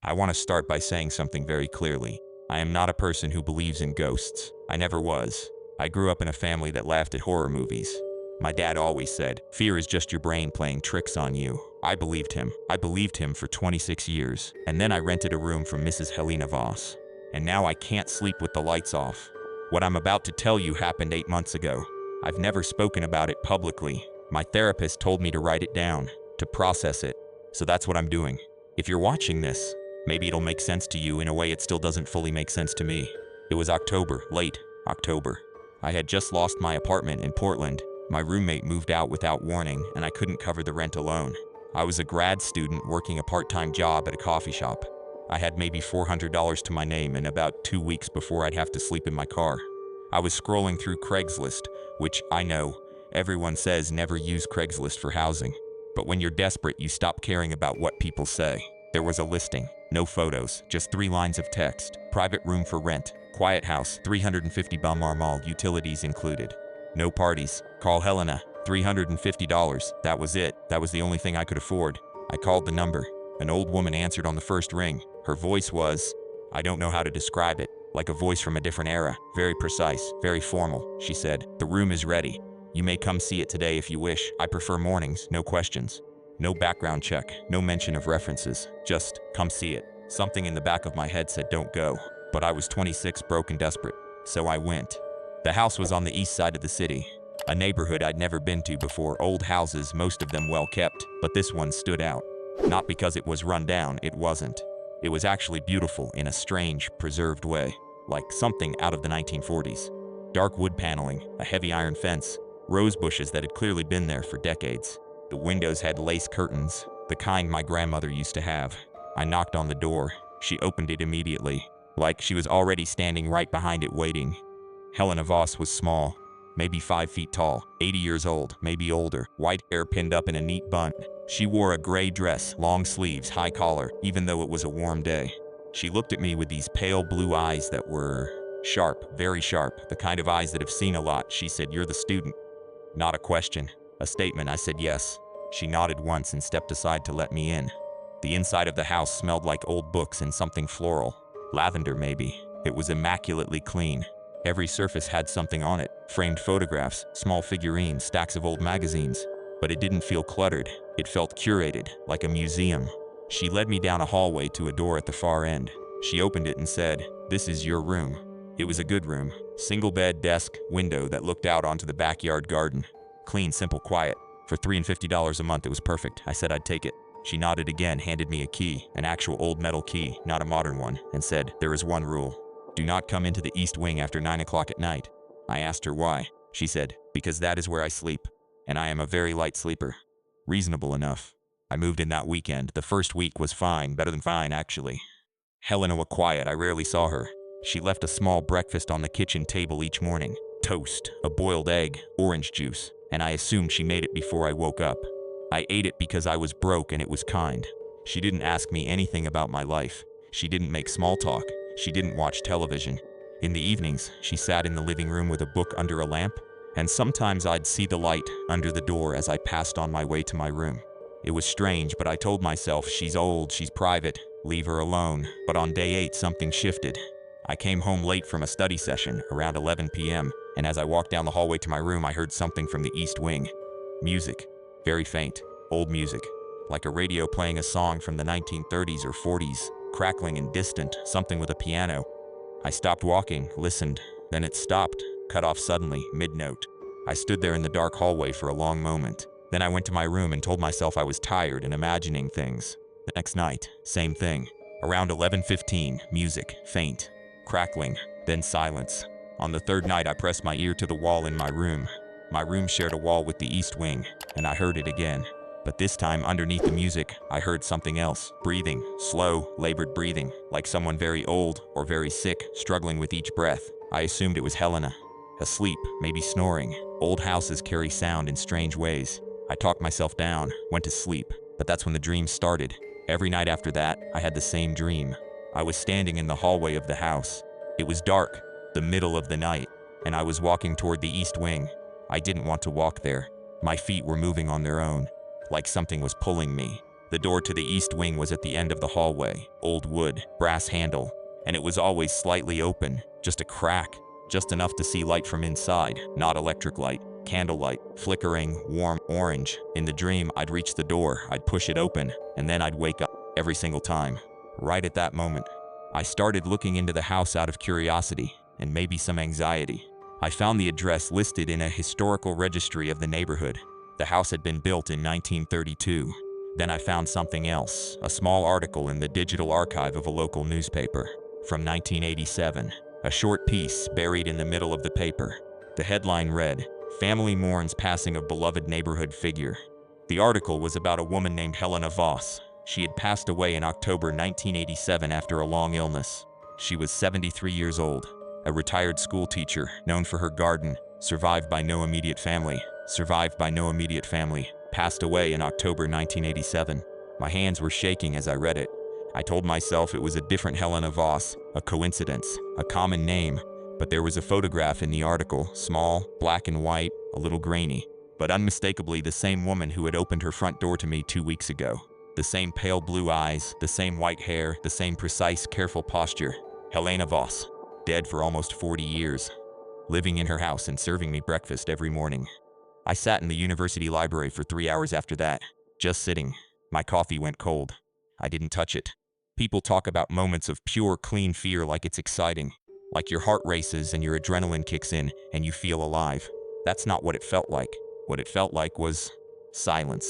I want to start by saying something very clearly. I am not a person who believes in ghosts. I never was. I grew up in a family that laughed at horror movies. My dad always said, "Fear is just your brain playing tricks on you." I believed him. I believed him for 26 years. And then I rented a room from Mrs. Helena Voss. And now I can't sleep with the lights off. What I'm about to tell you happened 8 months ago. I've never spoken about it publicly. My therapist told me to write it down, to process it. So that's what I'm doing. If you're watching this, maybe it'll make sense to you in a way it still doesn't fully make sense to me. It was October, late October. I had just lost my apartment in Portland. My roommate moved out without warning, and I couldn't cover the rent alone. I was a grad student working a part-time job at a coffee shop. I had maybe $400 to my name and about 2 weeks before I'd have to sleep in my car. I was scrolling through Craigslist, which I know, everyone says never use Craigslist for housing. But when you're desperate, you stop caring about what people say. There was a listing, no photos, just 3 lines of text. Private room for rent, quiet house, $350 Paranormal, utilities included. No parties, call Helena, $350, that was it. That was the only thing I could afford. I called the number. An old woman answered on the first ring. Her voice was, I don't know how to describe it, like a voice from a different era. Very precise, very formal. She said, "The room is ready. You may come see it today if you wish. I prefer mornings, no questions. No background check, no mention of references. Just, come see it." Something in the back of my head said don't go. But I was 26, broke and desperate. So I went. The house was on the east side of the city. A neighborhood I'd never been to before. Old houses, most of them well kept. But this one stood out. Not because it was run down, it wasn't. It was actually beautiful in a strange, preserved way. Like something out of the 1940s. Dark wood paneling, a heavy iron fence, rose bushes that had clearly been there for decades. The windows had lace curtains, the kind my grandmother used to have. I knocked on the door. She opened it immediately, like she was already standing right behind it waiting. Helena Voss was small, maybe 5 feet tall, 80 years old, maybe older, white hair pinned up in a neat bun. She wore a gray dress, long sleeves, high collar, even though it was a warm day. She looked at me with these pale blue eyes that were sharp, very sharp, the kind of eyes that have seen a lot. She said, "You're the student." Not a question, a statement. I said yes. She nodded once and stepped aside to let me in. The inside of the house smelled like old books and something floral. Lavender, maybe. It was immaculately clean. Every surface had something on it. Framed photographs, small figurines, stacks of old magazines. But it didn't feel cluttered. It felt curated, like a museum. She led me down a hallway to a door at the far end. She opened it and said, "This is your room." It was a good room. Single bed, desk, window that looked out onto the backyard garden. Clean, simple, quiet. For $350 a month, it was perfect. I said I'd take it. She nodded again, handed me a key, an actual old metal key, not a modern one, and said, "There is one rule. Do not come into the east wing after 9 o'clock at night." I asked her why. She said, "Because that is where I sleep, and I am a very light sleeper." Reasonable enough. I moved in that weekend. The first week was fine, better than fine, actually. Helena was quiet. I rarely saw her. She left a small breakfast on the kitchen table each morning. Toast, a boiled egg, orange juice, and I assumed she made it before I woke up. I ate it because I was broke and it was kind. She didn't ask me anything about my life. She didn't make small talk. She didn't watch television. In the evenings, she sat in the living room with a book under a lamp, and sometimes I'd see the light under the door as I passed on my way to my room. It was strange, but I told myself, she's old, she's private, leave her alone. But on day 8, something shifted. I came home late from a study session, around 11 p.m., and as I walked down the hallway to my room, I heard something from the east wing. Music. Very faint. Old music. Like a radio playing a song from the 1930s or 40s. Crackling and distant, something with a piano. I stopped walking, listened. Then it stopped, cut off suddenly, mid-note. I stood there in the dark hallway for a long moment. Then I went to my room and told myself I was tired and imagining things. The next night, same thing. Around 11:15, music, faint, crackling, then silence. On the third night, I pressed my ear to the wall in my room. My room shared a wall with the east wing, and I heard it again. But this time, underneath the music, I heard something else. Breathing, slow, labored breathing, like someone very old or very sick, struggling with each breath. I assumed it was Helena. Asleep, maybe snoring. Old houses carry sound in strange ways. I talked myself down, went to sleep, but that's when the dream started. Every night after that, I had the same dream. I was standing in the hallway of the house. It was dark, the middle of the night, and I was walking toward the east wing. I didn't want to walk there. My feet were moving on their own, like something was pulling me. The door to the east wing was at the end of the hallway, old wood, brass handle, and it was always slightly open, just a crack, just enough to see light from inside, not electric light, candlelight, flickering, warm orange. In the dream, I'd reach the door, I'd push it open, and then I'd wake up every single time. Right at that moment, I started looking into the house out of curiosity and maybe some anxiety. I found the address listed in a historical registry of the neighborhood. The house had been built in 1932. Then I found something else, a small article in the digital archive of a local newspaper from 1987, a short piece buried in the middle of the paper. The headline read, "Family mourns passing of beloved neighborhood figure." The article was about a woman named Helena Voss. She had passed away in October 1987 after a long illness. She was 73 years old, a retired school teacher known for her garden, survived by no immediate family, passed away in October 1987. My hands were shaking as I read it. I told myself it was a different Helena Voss, a coincidence, a common name, but there was a photograph in the article, small, black and white, a little grainy, but unmistakably the same woman who had opened her front door to me 2 weeks ago. The same pale blue eyes, the same white hair, the same precise, careful posture. Helena Voss, dead for almost 40 years, living in her house and serving me breakfast every morning. I sat in the university library for 3 hours after that, just sitting. My coffee went cold. I didn't touch it. People talk about moments of pure, clean fear like it's exciting, like your heart races and your adrenaline kicks in and you feel alive. That's not what it felt like. What it felt like was silence.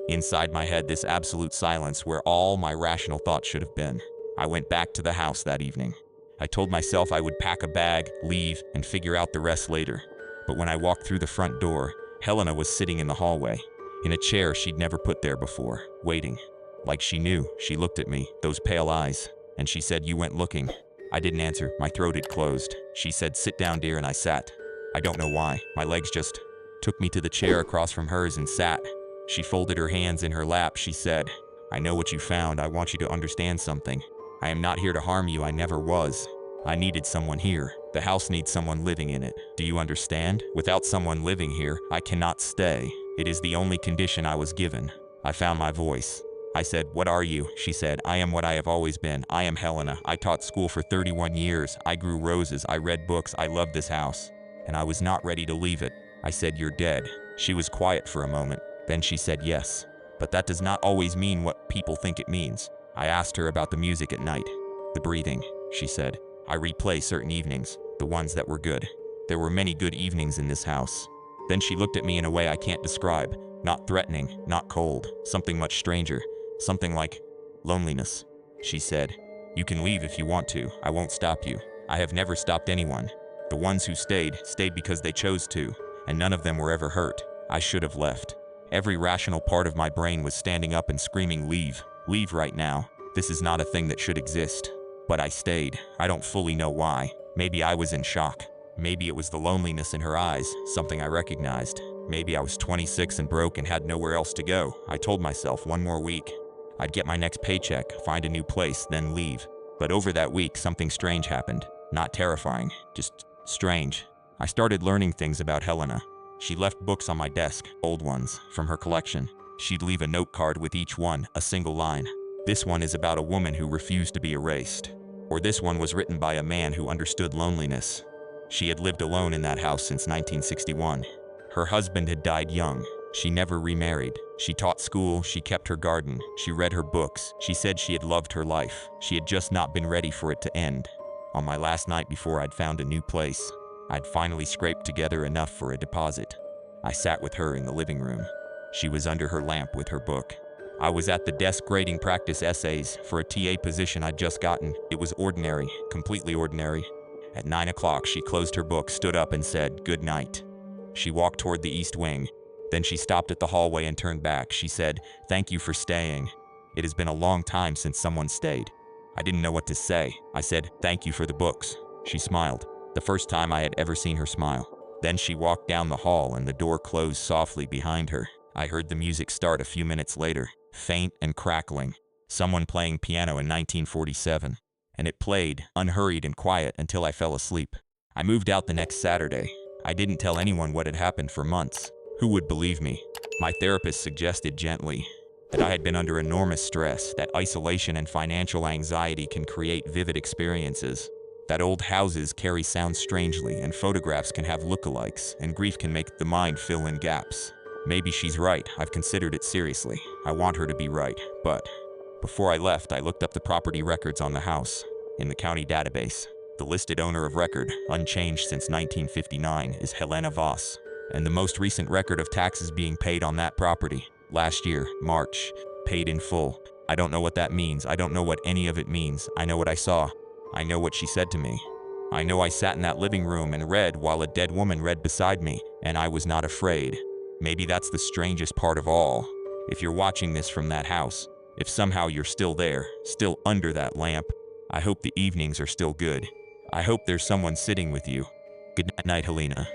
Inside my head, this absolute silence where all my rational thoughts should have been. I went back to the house that evening. I told myself I would pack a bag, leave, and figure out the rest later. But when I walked through the front door, Helena was sitting in the hallway, in a chair she'd never put there before, waiting. Like she knew. She looked at me, those pale eyes, and she said, "You went looking." I didn't answer. My throat had closed. She said, "Sit down, dear," and I sat. I don't know why. My legs just took me to the chair across from hers and sat. She folded her hands in her lap. She said, "I know what you found. I want you to understand something. I am not here to harm you. I never was. I needed someone here. The house needs someone living in it. Do you understand? Without someone living here, I cannot stay. It is the only condition I was given." I found my voice. I said, "What are you?" She said, "I am what I have always been. I am Helena. I taught school for 31 years. I grew roses. I read books. I loved this house. And I was not ready to leave it." I said, "You're dead." She was quiet for a moment. Then she said, "Yes. But that does not always mean what people think it means." I asked her about the music at night. "The breathing," she said. "I replay certain evenings, the ones that were good. There were many good evenings in this house." Then she looked at me in a way I can't describe. Not threatening, not cold, something much stranger. Something like loneliness. She said, "You can leave if you want to. I won't stop you. I have never stopped anyone. The ones who stayed because they chose to, and none of them were ever hurt. I should have left." Every rational part of my brain was standing up and screaming, "Leave. Leave right now. This is not a thing that should exist." But I stayed. I don't fully know why. Maybe I was in shock. Maybe it was the loneliness in her eyes, something I recognized. Maybe I was 26 and broke and had nowhere else to go. I told myself 1 more week. I'd get my next paycheck, find a new place, then leave. But over that week, something strange happened. Not terrifying, just strange. I started learning things about Helena. She left books on my desk, old ones, from her collection. She'd leave a note card with each one, a single line. "This one is about a woman who refused to be erased." Or "This one was written by a man who understood loneliness." She had lived alone in that house since 1961. Her husband had died young. She never remarried. She taught school, she kept her garden, she read her books. She said she had loved her life. She had just not been ready for it to end. On my last night before I'd found a new place, I'd finally scraped together enough for a deposit. I sat with her in the living room. She was under her lamp with her book. I was at the desk grading practice essays for a TA position I'd just gotten. It was ordinary, completely ordinary. At 9 o'clock, she closed her book, stood up and said, "Good night." She walked toward the east wing. Then she stopped at the hallway and turned back. She said, "Thank you for staying. It has been a long time since someone stayed." I didn't know what to say. I said, "Thank you for the books." She smiled. The first time I had ever seen her smile. Then she walked down the hall and the door closed softly behind her. I heard the music start a few minutes later, faint and crackling. Someone playing piano in 1947. And it played, unhurried and quiet, until I fell asleep. I moved out the next Saturday. I didn't tell anyone what had happened for months. Who would believe me? My therapist suggested gently, that I had been under enormous stress, that isolation and financial anxiety can create vivid experiences, that old houses carry sound strangely and photographs can have lookalikes, and grief can make the mind fill in gaps. Maybe she's right. I've considered it seriously. I want her to be right, but before I left, I looked up the property records on the house in the county database. The listed owner of record, unchanged since 1959, is Helena Voss, and the most recent record of taxes being paid on that property, last year, March, paid in full. I don't know what that means. I don't know what any of it means. I know what I saw. I know what she said to me. I know I sat in that living room and read while a dead woman read beside me, and I was not afraid. Maybe that's the strangest part of all. If you're watching this from that house, if somehow you're still there, still under that lamp, I hope the evenings are still good. I hope there's someone sitting with you. Good night, Helena.